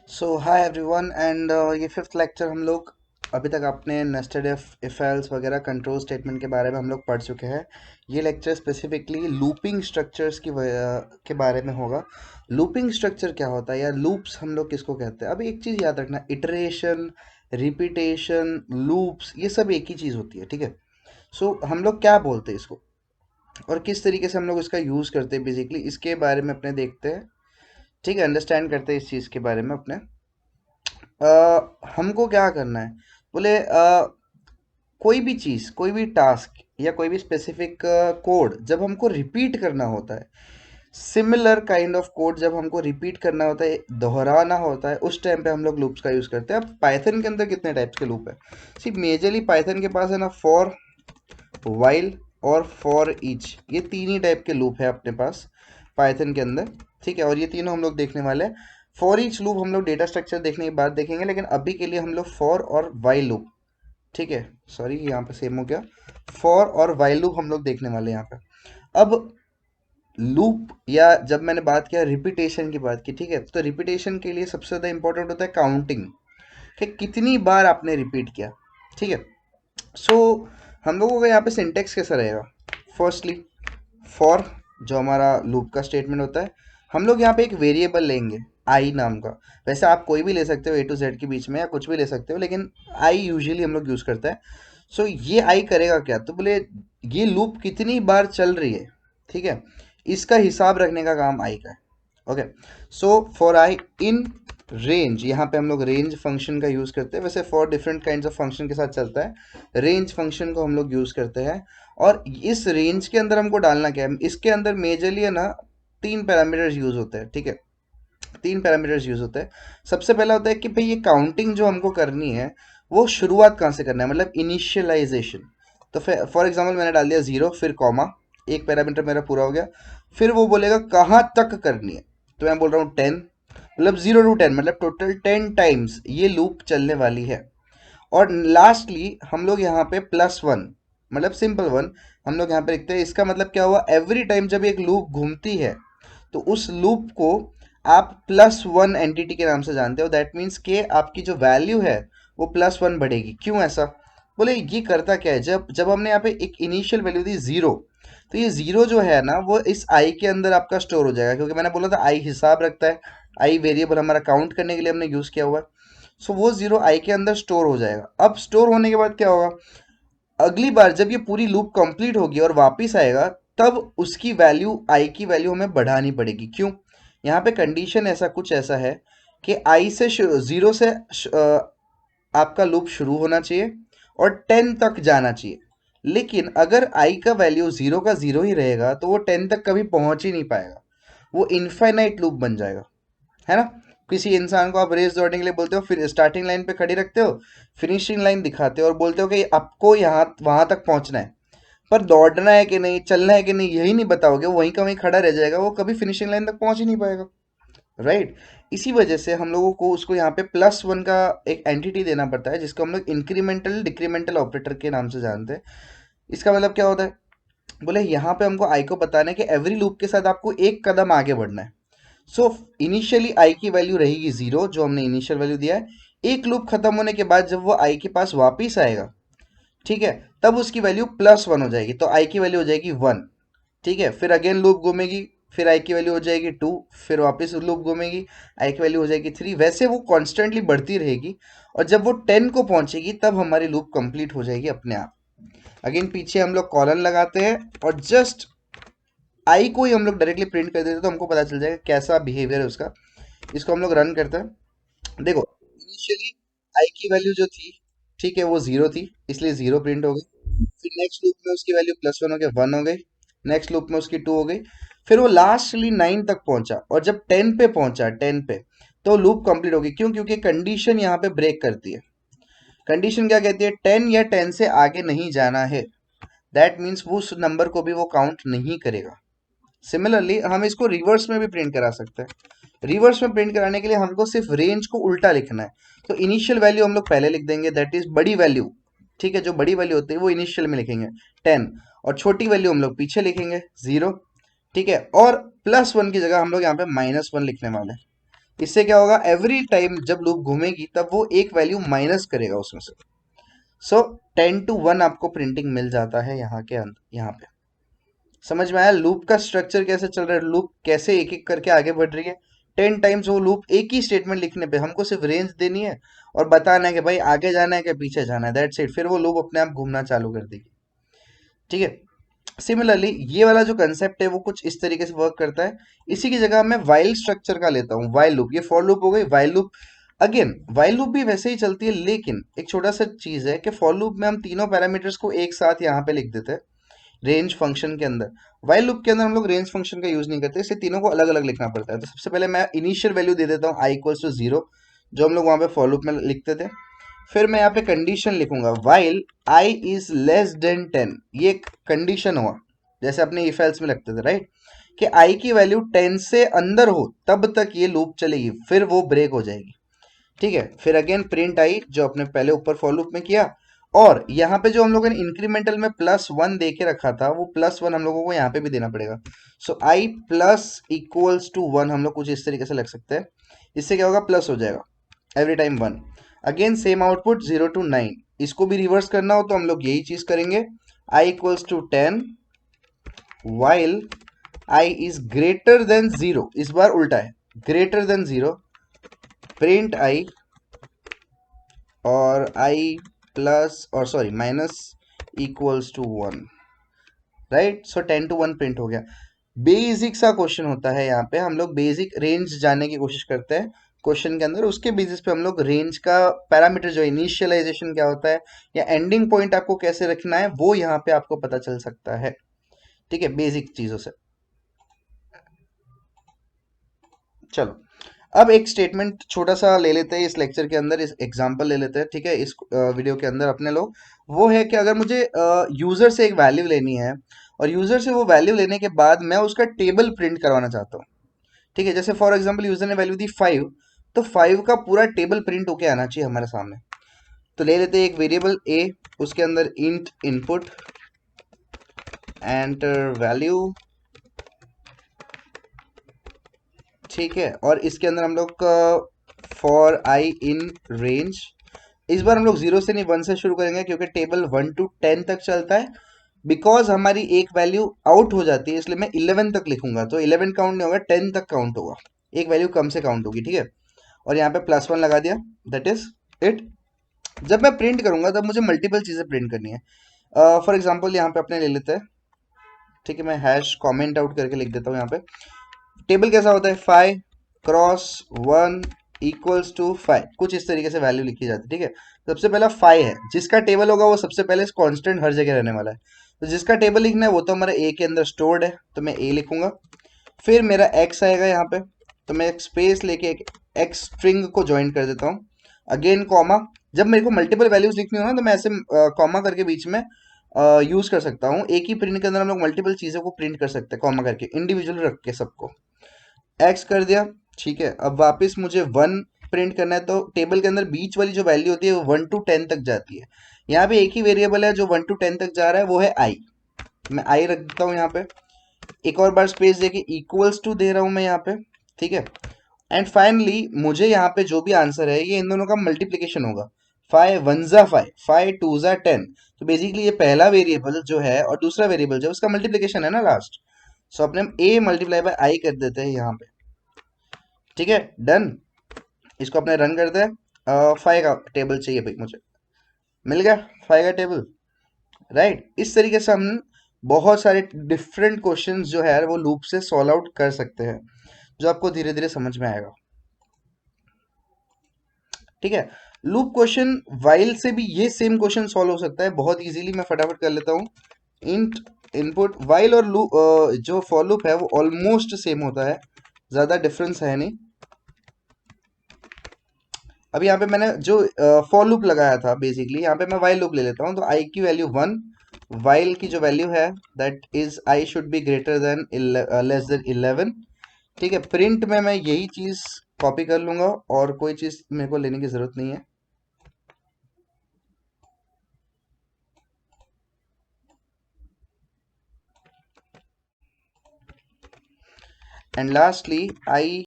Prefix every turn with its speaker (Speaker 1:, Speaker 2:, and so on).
Speaker 1: So hi everyone and ये fifth lecture हम लोग अभी तक अपने नेस्टेड इफ एल्स वगैरह कंट्रोल स्टेटमेंट के बारे में हम लोग पढ़ चुके हैं। ये लेक्चर स्पेसिफिकली लूपिंग स्ट्रक्चर्स के बारे में होगा। लूपिंग स्ट्रक्चर क्या होता है या लूप्स हम लोग किसको कहते हैं? अभी एक चीज़ याद रखना, इटरेशन, रिपीटेशन, लूप्स, ये सब एक ही चीज़ होती है, ठीक है। सो हम लोग क्या बोलते हैं इसको और किस तरीके से हम लोग इसका यूज़ करते हैं, बेसिकली इसके बारे में अपने देखते हैं, ठीक है। अंडरस्टैंड करते हैं इस चीज़ के बारे में अपने। हमको क्या करना है, बोले कोई भी चीज़, कोई भी टास्क या कोई भी स्पेसिफिक कोड जब हमको रिपीट करना होता है, सिमिलर काइंड ऑफ कोड जब हमको रिपीट करना होता है, दोहराना होता है, उस टाइम पे हम लोग लूप्स का यूज़ करते हैं। अब पाइथन के अंदर कितने टाइप्स के लूप है? सिर्फ मेजरली पाइथन के पास है ना, फॉर, वाइल और फॉर ईच, ये तीन ही टाइप के लूप है अपने पास पाइथन के अंदर, ठीक है। और ये तीनों हम लोग देखने वाले हैं। फॉर ईच लूप हम लोग डेटा स्ट्रक्चर देखने के बाद देखेंगे, लेकिन अभी के लिए हम लोग फॉर और वाइल लूप, ठीक है, सॉरी यहाँ पे सेम हो गया, फॉर और वाइल लूप हम लोग देखने वाले हैं यहाँ पे। अब लूप या जब मैंने बात किया रिपीटेशन की बात की, ठीक है, तो रिपीटेशन के लिए सबसे ज़्यादा इंपॉर्टेंट होता है काउंटिंग, कि कितनी बार आपने रिपीट किया, ठीक है। सो हम लोगों का यहाँ पे सिंटेक्स कैसा रहेगा? फर्स्टली फॉर, जो हमारा लूप का स्टेटमेंट होता है, हम लोग यहाँ पे एक वेरिएबल लेंगे आई नाम का। वैसे आप कोई भी ले सकते हो, ए टू जेड के बीच में या कुछ भी ले सकते हो, लेकिन आई यूजुअली हम लोग यूज़ करते हैं। सो ये आई करेगा क्या, तो बोले ये लूप कितनी बार चल रही है, ठीक है, इसका हिसाब रखने का काम आई का है। Okay, so for I in range, यहाँ पे हम लोग रेंज फंक्शन का यूज़ करते हैं। वैसे for different kinds of function के साथ चलता है, रेंज फंक्शन को हम लोग यूज़ करते हैं। और इस रेंज के अंदर हमको डालना क्या है, इसके अंदर मेजरली है ना, तीन पैरामीटर्स यूज़ होते हैं, ठीक है। तीन पैरामीटर्स यूज़ होते हैं। सबसे पहला होता है कि भाई ये काउंटिंग जो हमको करनी है, वो शुरुआत कहाँ से करना है, मतलब इनिशियलाइजेशन। तो फॉर एग्जाम्पल मैंने डाल दिया जीरो, फिर कॉमा, एक पैरामीटर मेरा पूरा हो गया। फिर वो बोलेगा कहाँ तक करनी है, तो मैं बोल रहा हूँ 10, मतलब 0 to 10, मतलब टोटल 10 टाइम्स ये लूप चलने वाली है। और लास्टली हम लोग यहाँ पे +1, मतलब सिंपल वन, हम लोग यहाँ पे लिखते हैं। इसका मतलब क्या हुआ, एवरी टाइम जब एक लूप घूमती है तो उस लूप को आप +1 एंटिटी के नाम से जानते हो। दैट मीन्स के आपकी जो वैल्यू है वो +1 बढ़ेगी। क्यों ऐसा? बोले ये करता क्या है, जब जब हमने यहाँ पे एक इनिशियल वैल्यू दी जीरो, तो ये जीरो जो है ना, वो इस आई के अंदर आपका स्टोर हो जाएगा, क्योंकि मैंने बोला था आई हिसाब रखता है। आई वेरिएबल हमारा काउंट करने के लिए हमने यूज किया हुआ है। सो वो जीरो आई के अंदर स्टोर हो जाएगा। अब स्टोर होने के बाद क्या होगा, अगली बार जब ये पूरी लूप कंप्लीट होगी और वापस आएगा, तब उसकी वैल्यू, आई की वैल्यू हमें बढ़ानी पड़ेगी। क्यों? यहाँ पे कंडीशन ऐसा कुछ ऐसा है कि आई से जीरो से आपका लूप शुरू होना चाहिए और 10 तक जाना चाहिए। लेकिन अगर आई का वैल्यू जीरो का जीरो ही रहेगा तो वो 10 तक कभी पहुंच ही नहीं पाएगा, वो इनफाइनाइट लूप बन जाएगा, है ना। किसी इंसान को आप रेस दौड़ने के लिए बोलते हो, फिर स्टार्टिंग लाइन पे खड़ी रखते हो, फिनिशिंग लाइन दिखाते हो और बोलते हो कि आपको यहाँ वहां तक पहुंचना है, पर दौड़ना है कि नहीं, चलना है कि नहीं, यही नहीं बताओगे, वो वहीं का वहीं खड़ा रह जाएगा, वो कभी फिनिशिंग लाइन तक पहुंच ही नहीं पाएगा, राइट। इसी वजह से हम लोगों को उसको यहाँ पे +1 का एक एंटिटी देना पड़ता है, जिसको हम लोग इंक्रीमेंटल डिक्रीमेंटल ऑपरेटर के नाम से जानते हैं। इसका मतलब क्या होता है, बोले यहाँ पे हमको आई को बताना है कि एवरी लूप के साथ आपको एक कदम आगे बढ़ना है। सो इनिशियली आई की वैल्यू रहेगी जीरो, जो हमने इनिशियल वैल्यू दिया है। एक लूप खत्म होने के बाद जब वो आई के पास वापिस आएगा, ठीक है, तब उसकी वैल्यू +1 हो जाएगी, तो आई की वैल्यू हो जाएगी 1, ठीक है। फिर अगेन लूप घूमेगी, फिर आई की वैल्यू हो जाएगी 2, फिर वापस लूप घूमेगी, आई की वैल्यू हो जाएगी 3, वैसे वो कॉन्स्टेंटली बढ़ती रहेगी। और जब वो 10 को पहुंचेगी तब हमारी लूप कंप्लीट हो जाएगी अपने आप। अगेन पीछे हम लोग कॉलन लगाते हैं और जस्ट आई को ही हम लोग डायरेक्टली प्रिंट कर देते हैं, तो हमको पता चल जाएगा कैसा बिहेवियर है उसका। इसको हम लोग रन करते हैं। देखो, इनिशियली आई की वैल्यू जो थी, ठीक है, वो जीरो थी, इसलिए जीरो प्रिंट हो गई। फिर नेक्स्ट लूप में उसकी वैल्यू +1 हो गई, 1 हो गई। नेक्स्ट लूप में उसकी 2 हो गई। फिर वो लास्टली 9 तक पहुंचा, और जब 10 पे पहुंचा, 10 पे, तो लूप कंप्लीट होगी। क्यों? क्योंकि कंडीशन यहाँ पे ब्रेक करती है। कंडीशन क्या कहती है, 10 या 10 से आगे नहीं जाना है। दैट मीन्स वो उस नंबर को भी वो काउंट नहीं करेगा। सिमिलरली हम इसको रिवर्स में भी प्रिंट करा सकते हैं। रिवर्स में प्रिंट कराने के लिए हमको सिर्फ रेंज को उल्टा लिखना है। तो इनिशियल वैल्यू हम लोग पहले लिख देंगे, दैट इज बड़ी वैल्यू, ठीक है, जो बड़ी वैल्यू होती है वो इनिशियल में लिखेंगे 10, और छोटी वैल्यू हम लोग पीछे लिखेंगे 0, ठीक है। और +1 की जगह हम लोग यहाँ पे -1 लिखने वाले हैं। इससे क्या होगा, एवरी टाइम जब लूप घूमेगी तब वो एक वैल्यू माइनस करेगा उसमें से। सो 10 to 1 आपको प्रिंटिंग मिल जाता है यहाँ के अंदर। यहाँ पे समझ में आया लूप का स्ट्रक्चर कैसे चल रहा है, लूप कैसे एक एक करके आगे बढ़ रही है। 10 टाइम्स वो लूप एक ही स्टेटमेंट लिखने पे हमको सिर्फ रेंज देनी है और बताना है कि भाई आगे जाना है कि पीछे जाना है, दैट्स इट। फिर वो लूप अपने आप घूमना चालू कर देगी। ठीक है। सिमिलरली ये वाला जो कंसेप्ट है वो कुछ इस तरीके से वर्क करता है। इसी की जगह मैं वाइल स्ट्रक्चर का लेता हूँ। वाइल लूप, ये फॉर लूप हो गई, while loop. Again while loop भी वैसे ही चलती है, लेकिन एक छोटा सा चीज है कि फॉर लूप में हम तीनों पैरामीटर्स को एक साथ यहाँ पे लिख देते हैं रेंज फंक्शन के अंदर। वाइल लूप के अंदर हम लोग रेंज फंक्शन का यूज नहीं करते, इसलिए तीनों को अलग अलग लिखना पड़ता है। तो सबसे पहले मैं इनिशियल वैल्यू दे देता हूँ i = 0, जो हम लोग वहां पे फॉर लूप में लिखते थे। फिर मैं यहाँ पे कंडीशन लिखूंगा while I is less than 10, ये कंडीशन हुआ जैसे अपने इफ एल्स में लगते थे, राइट, कि आई की वैल्यू 10 से अंदर हो तब तक ये लूप चलेगी, फिर वो ब्रेक हो जाएगी। ठीक है। फिर अगेन प्रिंट आई, जो अपने पहले ऊपर फॉर लूप में किया, और यहाँ पे जो हम लोगों ने इंक्रीमेंटल में +1 दे के रखा था वो +1 हम लोगों को यहाँ पे भी देना पड़ेगा। सो आई प्लस इक्वल्स टू 1 हम लोग कुछ इस तरीके से लग सकते हैं। इससे क्या होगा, प्लस हो जाएगा every time 1। Again same output 0 to 9। इसको भी रिवर्स करना हो तो हम लोग यही चीज करेंगे, i = 10 while I is greater than 0। इस बार उल्टा है, ग्रेटर देन 0, प्रिंट आई और आई प्लस और sorry minus equals to 1, right. So 10 to 1 print हो गया। बेसिक सा क्वेश्चन होता है, यहाँ पे हम लोग बेसिक रेंज जानने की कोशिश करते हैं क्वेश्चन के अंदर। उसके बेसिस पे हम लोग रेंज का पैरामीटर जो इनिशियलाइजेशन क्या होता है या एंडिंग पॉइंट आपको कैसे रखना है वो यहाँ पे आपको पता चल सकता है। ठीक है, बेसिक चीजों से। चलो अब एक स्टेटमेंट छोटा सा ले लेते हैं इस लेक्चर के अंदर, इस एग्जांपल ले लेते हैं। ठीक है, इस वीडियो के अंदर अपने लोग, वो है कि अगर मुझे यूजर से एक वैल्यू लेनी है और यूजर से वो वैल्यू लेने के बाद मैं उसका टेबल प्रिंट करवाना चाहता हूँ। ठीक है, जैसे फॉर एग्जांपल यूजर ने वैल्यू दी 5, तो 5 का पूरा टेबल प्रिंट होके आना चाहिए हमारे सामने। तो ले लेते हैं एक वेरिएबल ए, उसके अंदर इंट इनपुट एंटर वैल्यू। ठीक है, और इसके अंदर हम लोग फॉर आई इन रेंज। इस बार हम लोग 0 से नहीं 1 से शुरू करेंगे क्योंकि टेबल 1 to 10 तक चलता है। बिकॉज हमारी एक वैल्यू आउट हो जाती है इसलिए मैं 11 तक लिखूंगा, तो 11 काउंट नहीं होगा, 10 तक काउंट होगा, एक वैल्यू कम से काउंट होगी। ठीक है, और यहाँ पे +1 लगा दिया, दैट इज इट। जब मैं प्रिंट करूंगा तब मुझे मल्टीपल चीजें प्रिंट करनी है। फॉर एग्जाम्पल यहाँ पे अपने ले लेते हैं। ठीक है, मैं हैश कॉमेंट आउट करके लिख देता हूँ यहाँ पे। टेबल कैसा होता है, 5 × 1 = 5, कुछ इस तरीके से वैल्यू लिखी जाती है। ठीक है, सबसे पहला 5 है, जिसका टेबल होगा वो सबसे पहले कांस्टेंट हर जगह रहने वाला है। तो जिसका टेबल लिखना है वो तो हमारा ए के अंदर स्टोर्ड है, तो मैं ए लिखूंगा। फिर मेरा एक्स आएगा यहाँ पे, तो मैं एक स्पेस लेके एक एक्स स्ट्रिंग को ज्वाइन कर देता हूँ। अगेन कॉमा, जब मेरे को मल्टीपल वैल्यूज लिखनी हो ना तो मैं ऐसे कॉमा करके बीच में यूज कर सकता हूँ। एक ही प्रिंट के अंदर हम लोग मल्टीपल चीजों को प्रिंट कर सकते हैं कॉमा करके, इंडिविजुअल रख के सबको। एक्स कर दिया। ठीक है, अब वापस मुझे 1 प्रिंट करना है, तो टेबल के अंदर बीच वाली जो वैल्यू होती है वो 1 to 10 तक जाती है। यहाँ पे एक ही वेरिएबल है जो 1 to 10 तक जा रहा है, वो है आई। मैं आई रख देता हूँ यहाँ पे, एक और बार स्पेस देके इक्वल्स टू दे रहा हूँ मैं यहाँ पे। ठीक है, एंड फाइनली मुझे यहाँ पे जो भी आंसर है ये इन दोनों का मल्टीप्लीकेशन होगा। 5 × 1 = 5, 5 × 2 = 10। तो बेसिकली ये पहला वेरिएबल जो है और दूसरा वेरिएबल जो है उसका मल्टीप्लीकेशन है ना लास्ट। सो अपने हम a × i कर देते हैं यहाँ पे। ठीक है, डन। इसको अपने रन करते हैं। 5 का टेबल चाहिए भाई मुझे, मिल गया 5 का टेबल, राइट। इस तरीके से हम बहुत सारे डिफरेंट क्वेश्चंस जो है वो लूप से सॉल्व आउट कर सकते हैं, जो आपको धीरे धीरे समझ में आएगा। ठीक है, लूप क्वेश्चन वाइल से भी ये सेम क्वेश्चन सॉल्व हो सकता है बहुत इजीली। मैं फटाफट कर लेता हूँ। इंट इनपुट, वाइल और लूप जो फॉर लूप है वो ऑलमोस्ट सेम होता है, ज्यादा डिफरेंस है नहीं। अब यहाँ पे मैंने जो फॉर लूप लगाया था बेसिकली, यहाँ पे मैं वाइल लूप ले लेता हूँ। तो आई की वैल्यू 1, वाइल की जो वैल्यू है that is I should be greater than less than 11। ठीक है, प्रिंट में मैं यही चीज कॉपी कर लूंगा और कोई चीज मेरे को लेने की जरूरत नहीं है। And lastly I